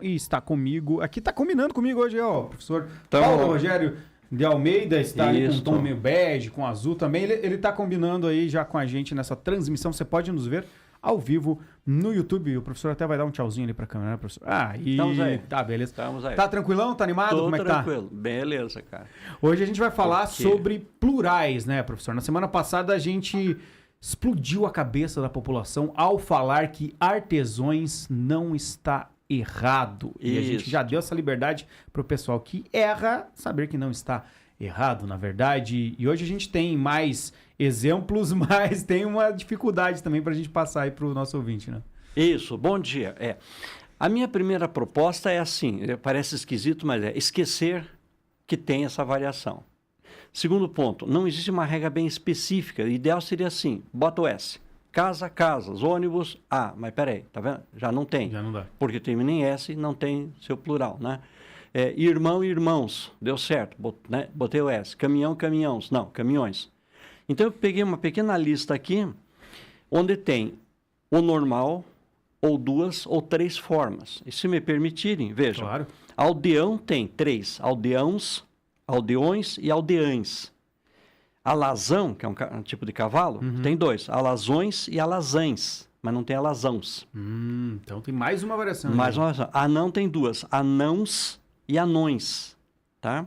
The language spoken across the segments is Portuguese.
E está comigo, aqui está combinando comigo hoje, ó, o professor Paulo Rogério de Almeida, está ali com um tom meio bege, com azul também, ele está combinando aí já com a gente nessa transmissão, você pode nos ver ao vivo no YouTube, o professor até vai dar um tchauzinho ali para a câmera, né, professor? Ah, e... Estamos aí. Tá, beleza. Estamos aí. Tá tranquilão? Tá animado? Como é que tá? Tranquilo, beleza, cara. Hoje a gente vai falar sobre plurais, né, professor? Na semana passada a gente explodiu a cabeça da população ao falar que artesões não está errado. E a gente já deu essa liberdade para o pessoal que erra saber que não está errado, na verdade. E hoje a gente tem mais exemplos, mas tem uma dificuldade também para a gente passar aí para o nosso ouvinte, né? Isso, bom dia. A minha primeira proposta é assim, parece esquisito, mas é esquecer que tem essa variação. Segundo ponto, não existe uma regra bem específica. O ideal seria assim, bota o S. Casa, casas, ônibus, mas peraí, tá vendo? Já não tem. Já não dá. Porque termina em S, não tem seu plural, né? Irmão e irmãos, deu certo, botei o S. Caminhão, caminhões, não, caminhões. Então eu peguei uma pequena lista aqui, onde tem o normal, ou duas ou três formas. E se me permitirem, vejam. Claro. Aldeão tem três, aldeões e aldeães. Alazão, que é um tipo de cavalo, tem dois, alazões e alazães, mas não tem alazãos. Então tem mais uma variação. Mais uma variação. Anão tem duas, anãos e anões, tá?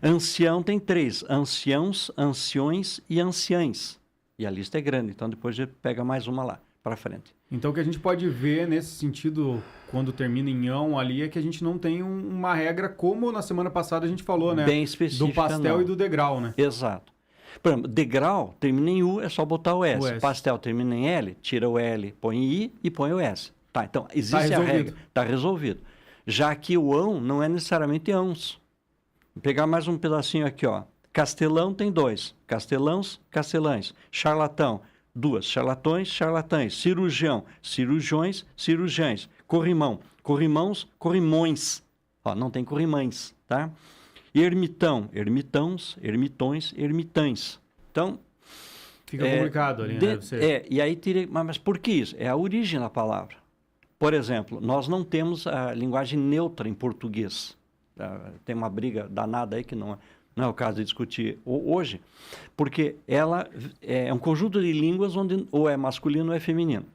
Ancião tem três, anciãos, anciões e anciãs. E a lista é grande, então depois a gente pega mais uma lá, para frente. Então o que a gente pode ver nesse sentido, quando termina em ão ali, é que a gente não tem uma regra como na semana passada a gente falou, né? Bem específica, do pastel não. E do degrau, né? Exato. Por exemplo, degrau termina em U, é só botar o S. O S. Pastel termina em L, tira o L, põe I e põe o S. Tá, então existe a regra. Está resolvido. Já que o ão não é necessariamente ãos. Vou pegar mais um pedacinho aqui, ó. Castelão tem dois. Castelãos, castelães. Charlatão, duas. Charlatões, charlatães. Cirurgião, cirurgiões, cirurgiães. Corrimão, corrimãos, corrimões. Ó, não tem corrimães, tá? Ermitão, ermitãos, ermitões, ermitães. Então... Fica complicado ali, né? E aí teria... Mas por que isso? É a origem da palavra. Por exemplo, nós não temos a linguagem neutra em português. Tem uma briga danada aí que não é o caso de discutir hoje, porque ela é um conjunto de línguas onde ou é masculino ou é feminino.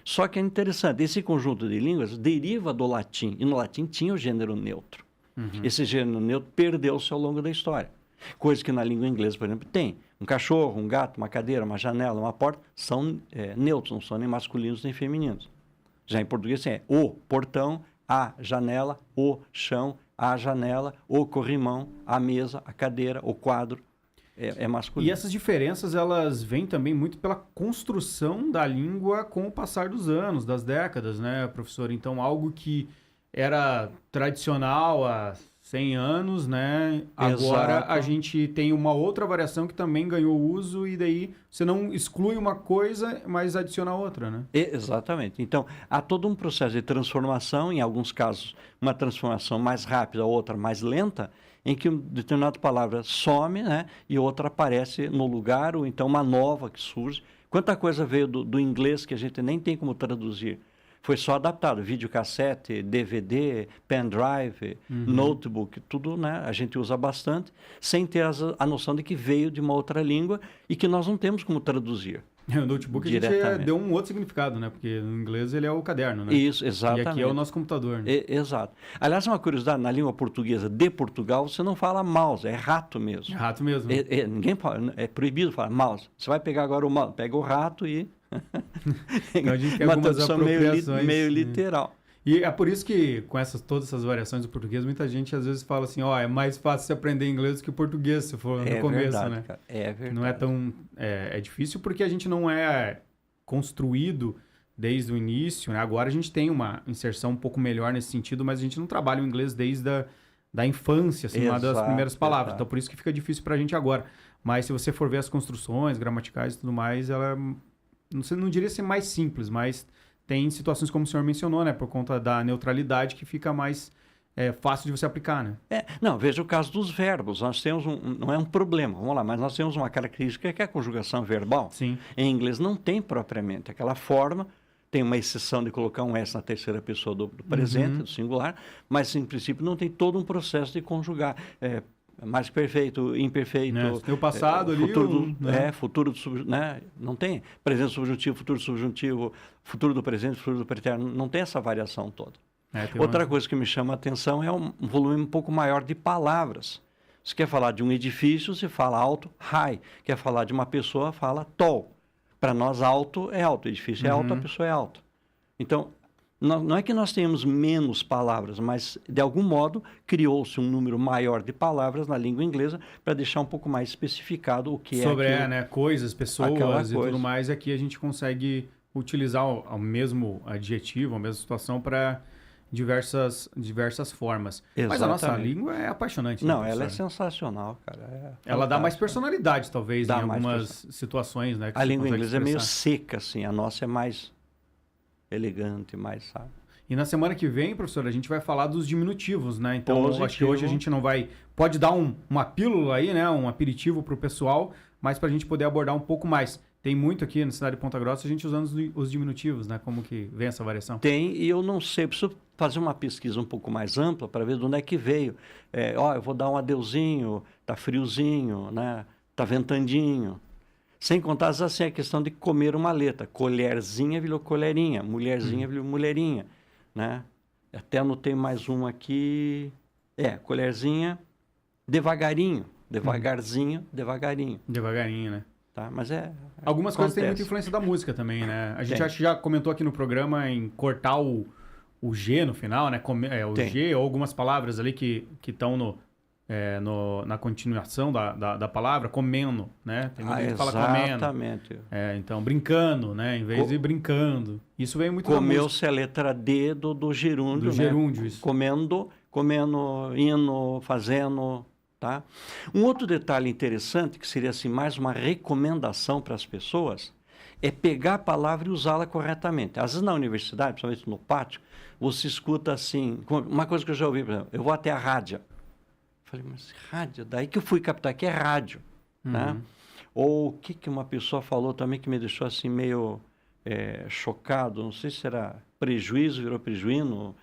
Só que é interessante, esse conjunto de línguas deriva do latim, e no latim tinha o gênero neutro. Esse gênero neutro perdeu-se ao longo da história. Coisa que na língua inglesa, por exemplo, tem. Um cachorro, um gato, uma cadeira, uma janela, uma porta, são neutros, não são nem masculinos nem femininos. Já em português é o portão, a janela, o chão, a janela, o corrimão, a mesa, a cadeira, o quadro, é masculino. E essas diferenças, elas vêm também muito pela construção da língua com o passar dos anos, das décadas, né, professor? Então, algo que era tradicional há 100 anos, né? Agora Exato. A gente tem uma outra variação que também ganhou uso e daí você não exclui uma coisa, mas adiciona outra, né? Exatamente. Então, há todo um processo de transformação, em alguns casos, uma transformação mais rápida, outra mais lenta, em que uma determinada palavra some, né? E outra aparece no lugar, ou então uma nova que surge. Quanta coisa veio do inglês que a gente nem tem como traduzir. Foi só adaptado, videocassete, DVD, pendrive, notebook, tudo, né? A gente usa bastante, sem ter a noção de que veio de uma outra língua e que nós não temos como traduzir. O notebook a gente deu um outro significado, né? Porque no inglês ele é o caderno, né? Isso, exatamente. E aqui é o nosso computador, né? Exato. Aliás, uma curiosidade, na língua portuguesa de Portugal, você não fala mouse, é rato mesmo. É rato mesmo. Ninguém fala, é proibido falar mouse. Você vai pegar agora o mouse, pega o rato e... Então a gente tem algumas apropriações meio literal. E é por isso que com todas essas variações do português, muita gente às vezes fala assim, é mais fácil você aprender inglês do que português, se for no começo, verdade, né? Cara, é verdade. Não é tão... É difícil porque a gente não é construído desde o início, né? Agora a gente tem uma inserção um pouco melhor nesse sentido, mas a gente não trabalha o inglês desde da infância, assim, uma das primeiras palavras. Então por isso que fica difícil pra gente agora. Mas se você for ver as construções gramaticais e tudo mais, ela... Não diria ser mais simples, mas tem situações como o senhor mencionou, né? Por conta da neutralidade que fica mais fácil de você aplicar, né? Não, veja o caso dos verbos. Nós temos não é um problema, vamos lá, mas nós temos uma característica que é a conjugação verbal. Sim. Em inglês não tem propriamente aquela forma Tem uma exceção de colocar um S na terceira pessoa do presente, do singular, mas, em princípio, não tem todo um processo de conjugar. Mais que perfeito, imperfeito. Tem o passado ali. Futuro futuro do né? Não tem presente subjuntivo, futuro subjuntivo, futuro do presente, futuro do pretérito. Não tem essa variação toda. Outra coisa que me chama a atenção é um volume um pouco maior de palavras. Se quer falar de um edifício, se fala alto, high. Quer falar de uma pessoa, fala tall. Para nós, alto é alto, edifício é alto, a pessoa é alta. Então, não é que nós tenhamos menos palavras, mas, de algum modo, criou-se um número maior de palavras na língua inglesa para deixar um pouco mais especificado o que sobre é aquilo, coisas, pessoas e tudo mais. Aqui a gente consegue utilizar o mesmo adjetivo, a mesma situação para diversas formas. Exatamente. Mas a nossa língua é apaixonante. Não, né, ela é sensacional, cara. Ela dá mais personalidade, talvez, em Dá mais algumas situações, né? Que A você língua consegue inglesa é meio expressar. seca, assim. A nossa é mais elegante, mais, sabe? E na semana que vem, professor, a gente vai falar dos diminutivos, né? Então, Positivo. acho que hoje a gente não vai... Pode dar uma pílula aí, né? Um aperitivo para o pessoal, mas para a gente poder abordar um pouco mais. Tem muito aqui na cidade de Ponta Grossa a gente usando os diminutivos, né? Como que vem essa variação? Tem, e eu não sei, preciso fazer uma pesquisa um pouco mais ampla para ver de onde é que veio. Eu vou dar um adeuzinho, tá friozinho, né? Tá ventandinho. Sem contar, assim, a questão de comer uma letra. Colherzinha virou colherinha, mulherzinha virou mulherinha, né? Até anotei mais um aqui. Colherzinha, devagarinho, devagarzinho, devagarinho. Devagarinho, né? Tá? Mas algumas coisas têm muita acontece. influência da música também, né? A gente Tem. acho que já comentou aqui no programa em cortar o G no final, né? O Tem. G ou algumas palavras ali que estão na continuação da palavra, comendo, né? Tem muita gente que fala comendo. Exatamente. Então, brincando, né? Em vez de brincando. Isso veio muito da música. Comeu-se a letra D do gerúndio, Do gerúndio, isso. Comendo, indo, fazendo, tá? Um outro detalhe interessante, que seria assim, mais uma recomendação para as pessoas, é pegar a palavra e usá-la corretamente. Às vezes na universidade, principalmente no pátio, você escuta assim, uma coisa que eu já ouvi, por exemplo, eu vou até a rádio. Falei, mas rádio? Daí que eu fui captar que é rádio, né? Ou o que uma pessoa falou também que me deixou assim meio chocado, não sei se era prejuízo, virou prejuízo,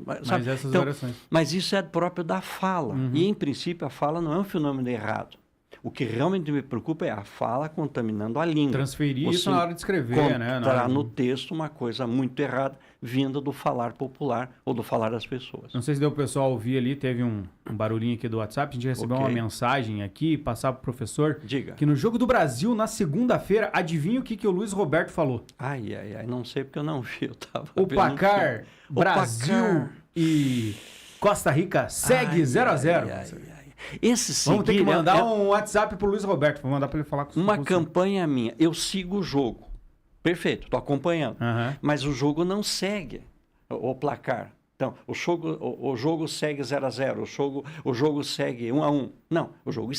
Mas essas variações. Mas isso é próprio da fala. E, em princípio, a fala não é um fenômeno errado. O que realmente me preocupa é a fala contaminando a língua. Transferir Você isso na hora de escrever, né? encontrar no texto uma coisa muito errada vinda do falar popular ou do falar das pessoas. Não sei se deu o pessoal ouvir ali, teve um barulhinho aqui do WhatsApp, a gente recebeu uma mensagem aqui, passar para o professor, Diga. que no Jogo do Brasil, na segunda-feira, adivinha o que o Luiz Roberto falou? Ai, não sei porque eu não vi, eu tava O vendo placar, o Brasil placar. e Costa Rica segue 0-0. Esse Vamos ter que seguir mandar um WhatsApp pro Luiz Roberto, vou mandar para ele falar com uma você. campanha minha. Eu sigo o jogo. Perfeito, estou acompanhando. Mas o jogo não segue o placar. Então, o jogo segue 0-0, o jogo segue 1-1. Não, o jogo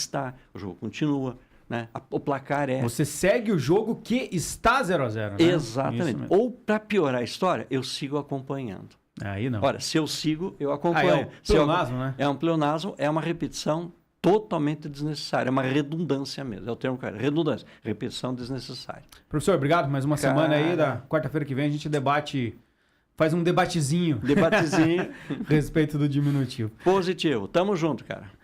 continua. Né? O placar é... Você segue o jogo que está 0-0, né? Exatamente. Ou, para piorar a história, eu sigo acompanhando. Aí não. Ora, se eu sigo, eu acompanho. É um pleonasmo, né? É um pleonasmo, é uma repetição totalmente desnecessária, é uma redundância mesmo. É o termo correto, redundância, repetição desnecessária. Professor, obrigado. Mais uma semana aí, da quarta-feira que vem a gente faz um debatezinho. Debatezinho. a respeito do diminutivo. Positivo. Tamo junto, cara.